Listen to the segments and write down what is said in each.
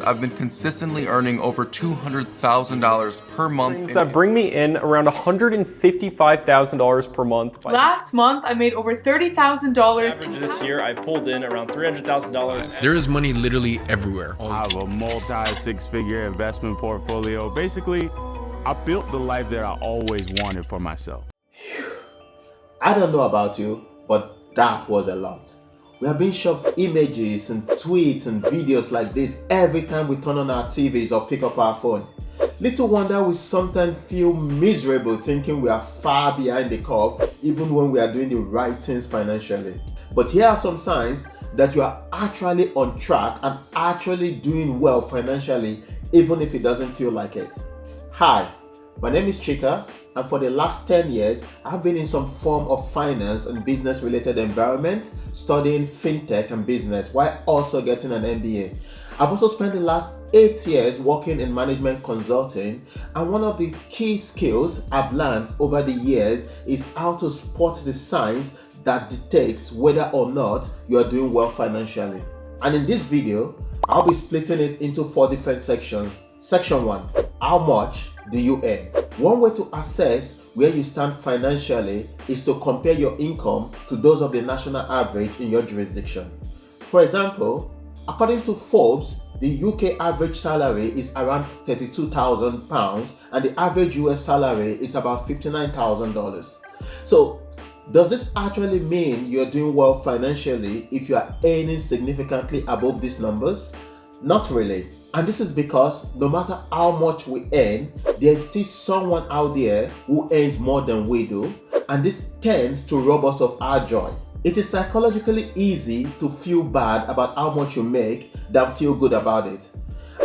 I've been consistently earning over $200,000 per month. Things that bring me in around $155,000 per month. Last month, I made over $30,000. Average this year, I pulled in around $300,000. There is money literally everywhere. I have a multi-six-figure investment portfolio. Basically, I built the life that I always wanted for myself. I don't know about you, but that was a lot. We are being shoved images and tweets and videos like this every time we turn on our TVs or pick up our phone. Little wonder we sometimes feel miserable thinking we are far behind the curve even when we are doing the right things financially. But here are some signs that you are actually on track and actually doing well financially even if it doesn't feel like it. Hi, my name is Chika, and for the last 10 years, I've been in some form of finance and business related environment, studying fintech and business while also getting an MBA. I've also spent the last 8 years working in management consulting, and one of the key skills I've learned over the years is how to spot the signs that dictates whether or not you are doing well financially. And in this video, I'll be splitting it into 4 different sections. Section 1, how much do you earn? One way to assess where you stand financially is to compare your income to those of the national average in your jurisdiction. For example, according to Forbes, the UK average salary is around £32,000 and the average US salary is about $59,000. So, does this actually mean you're doing well financially if you are earning significantly above these numbers? Not really. And this is because no matter how much we earn, there's still someone out there who earns more than we do, and this tends to rob us of our joy. It is psychologically easy to feel bad about how much you make than feel good about it.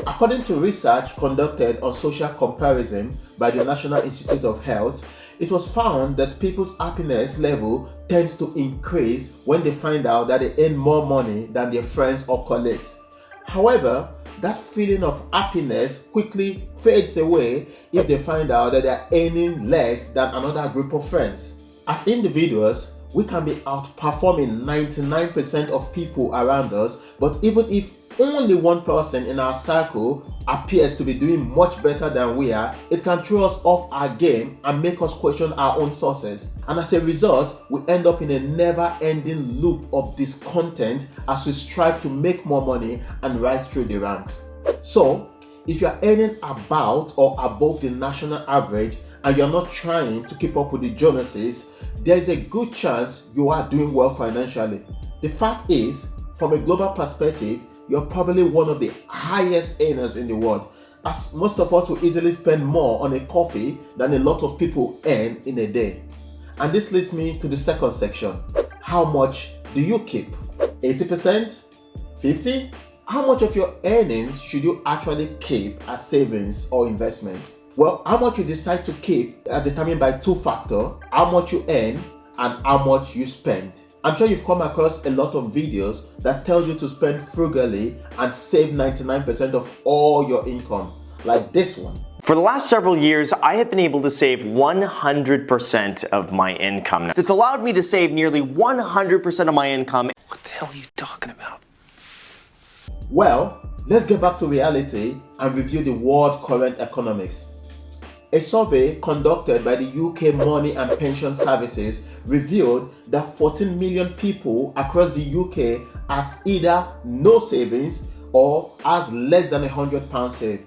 According to research conducted on social comparison by the National Institute of Health, it was found that people's happiness level tends to increase when they find out that they earn more money than their friends or colleagues. However, that feeling of happiness quickly fades away if they find out that they are earning less than another group of friends. As individuals, we can be outperforming 99% of people around us, but even if only one person in our circle appears to be doing much better than we are, it can throw us off our game and make us question our own sources. And as a result, we end up in a never-ending loop of discontent as we strive to make more money and rise through the ranks. So, if you are earning about or above the national average and you are not trying to keep up with the Joneses, there is a good chance you are doing well financially. The fact is, from a global perspective, you're probably one of the highest earners in the world, as most of us will easily spend more on a coffee than a lot of people earn in a day. And this leads me to the second section. How much do you keep? 80%? 50%? How much of your earnings should you actually keep as savings or investment? Well, how much you decide to keep are determined by 2 factors: how much you earn and how much you spend. I'm sure you've come across a lot of videos that tells you to spend frugally and save 99% of all your income, like this one. For the last several years, I have been able to save 100% of my income. It's allowed me to save nearly 100% of my income. What the hell are you talking about? Well, let's get back to reality and review the world current economics. A survey conducted by the UK Money and Pension Services revealed that 14 million people across the UK has either no savings or has less than £100 saved.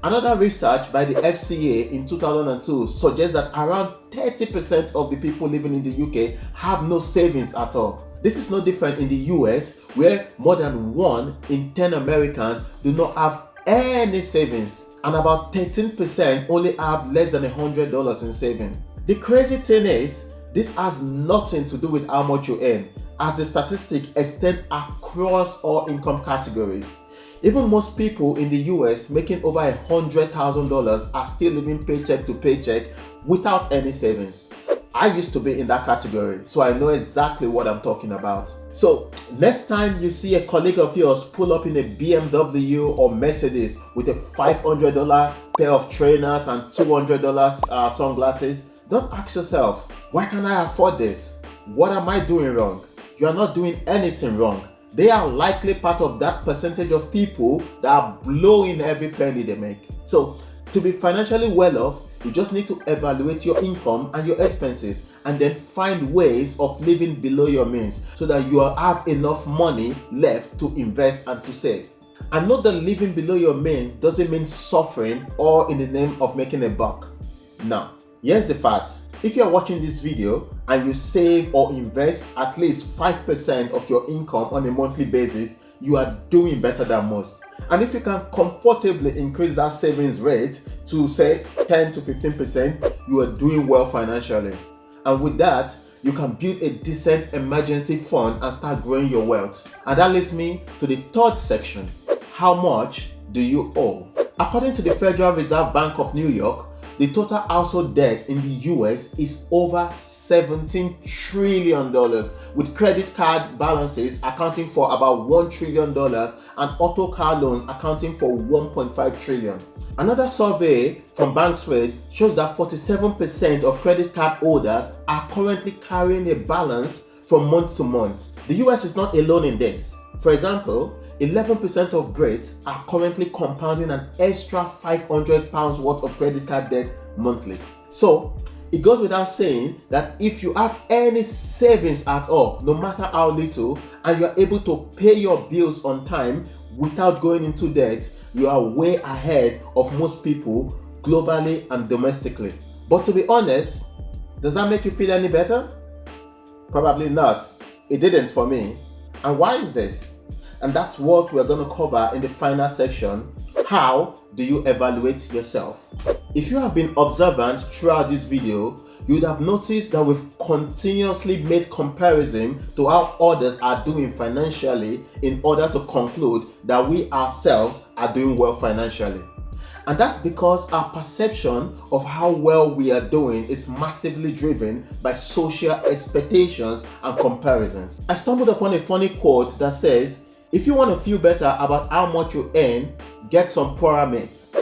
Another research by the FCA in 2002 suggests that around 30% of the people living in the UK have no savings at all. This is no different in the US, where more than 1 in 10 Americans do not have any savings, and about 13% only have less than $100 in saving. The crazy thing is, this has nothing to do with how much you earn, as the statistics extend across all income categories. Even most people in the US making over $100,000 are still living paycheck to paycheck without any savings. I used to be in that category, so I know exactly what I'm talking about. So next time you see a colleague of yours pull up in a BMW or Mercedes with a $500 pair of trainers and $200 sunglasses, don't ask yourself, why can't I afford this? What am I doing wrong? You are not doing anything wrong. they are likely part of that percentage of people that are blowing every penny they make. So to be financially well off, you just need to evaluate your income and your expenses and then find ways of living below your means so that you have enough money left to invest and to save. And note that living below your means doesn't mean suffering or in the name of making a buck. Now, here's the fact. If you're watching this video and you save or invest at least 5% of your income on a monthly basis, you are doing better than most. And if you can comfortably increase that savings rate to say 10 to 15%, you are doing well financially. And with that, you can build a decent emergency fund and start growing your wealth. And that leads me to the third section. How much do you owe? According to the Federal Reserve Bank of New York, the total household debt in the US is over $17 trillion, with credit card balances accounting for about $1 trillion and auto car loans accounting for $1.5 trillion. Another survey from Bankrate shows that 47% of credit card holders are currently carrying a balance from month to month. The US is not alone in this. For example, 11% of Brits are currently compounding an extra £500 worth of credit card debt monthly. So it goes without saying that if you have any savings at all, no matter how little, and you are able to pay your bills on time without going into debt, you are way ahead of most people globally and domestically. But to be honest, does that make you feel any better? Probably not. It didn't for me. And why is this? And that's what we're going to cover in the final section. How do you evaluate yourself? If you have been observant throughout this video, you would have noticed that we've continuously made comparison to how others are doing financially in order to conclude that we ourselves are doing well financially. And that's because our perception of how well we are doing is massively driven by social expectations and comparisons. I stumbled upon a funny quote that says, if you want to feel better about how much you earn, get some poorer mates.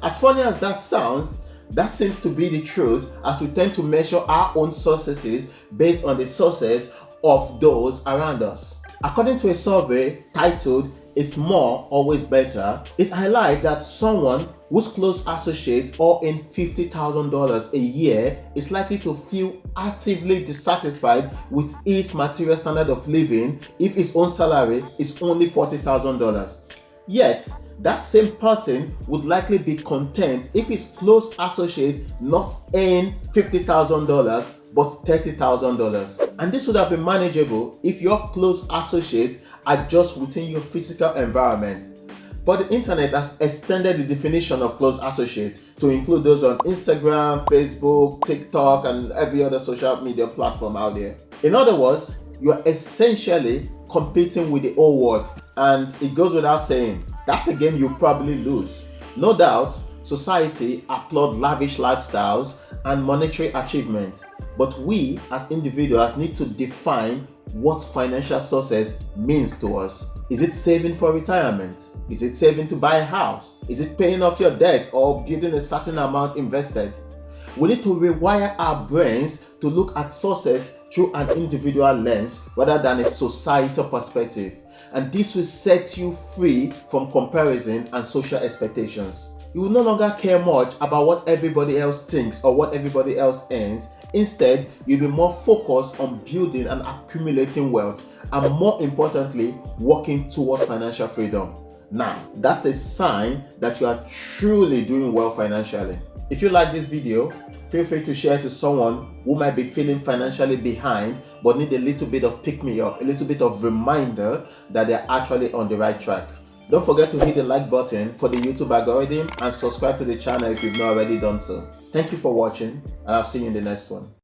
As funny as that sounds, that seems to be the truth, as we tend to measure our own successes based on the success of those around us. According to a survey titled "Is More Always Better?", it highlights that someone whose close associates all earn $50,000 a year is likely to feel actively dissatisfied with his material standard of living if his own salary is only $40,000. Yet, that same person would likely be content if his close associate not earn $50,000 but $30,000. And this would have been manageable if your close associates are just within your physical environment. But the internet has extended the definition of close associate to include those on Instagram, Facebook, TikTok, and every other social media platform out there. In other words, you are essentially competing with the whole world, and it goes without saying, that's a game you probably lose. No doubt, society applaud lavish lifestyles and monetary achievements, but we as individuals need to define what financial success means to us. Is it saving for retirement? Is it saving to buy a house? Is it paying off your debt or building a certain amount invested? We need to rewire our brains to look at success through an individual lens rather than a societal perspective. And this will set you free from comparison and social expectations. You will no longer care much about what everybody else thinks or what everybody else earns. Instead, you'll be more focused on building and accumulating wealth, and more importantly, working towards financial freedom. Now, that's a sign that you are truly doing well financially. If you like this video, feel free to share to someone who might be feeling financially behind but need a little bit of pick-me-up, a little bit of reminder that they're actually on the right track. Don't forget to hit the like button for the YouTube algorithm and subscribe to the channel if you've not already done so. Thank you for watching, and I'll see you in the next one.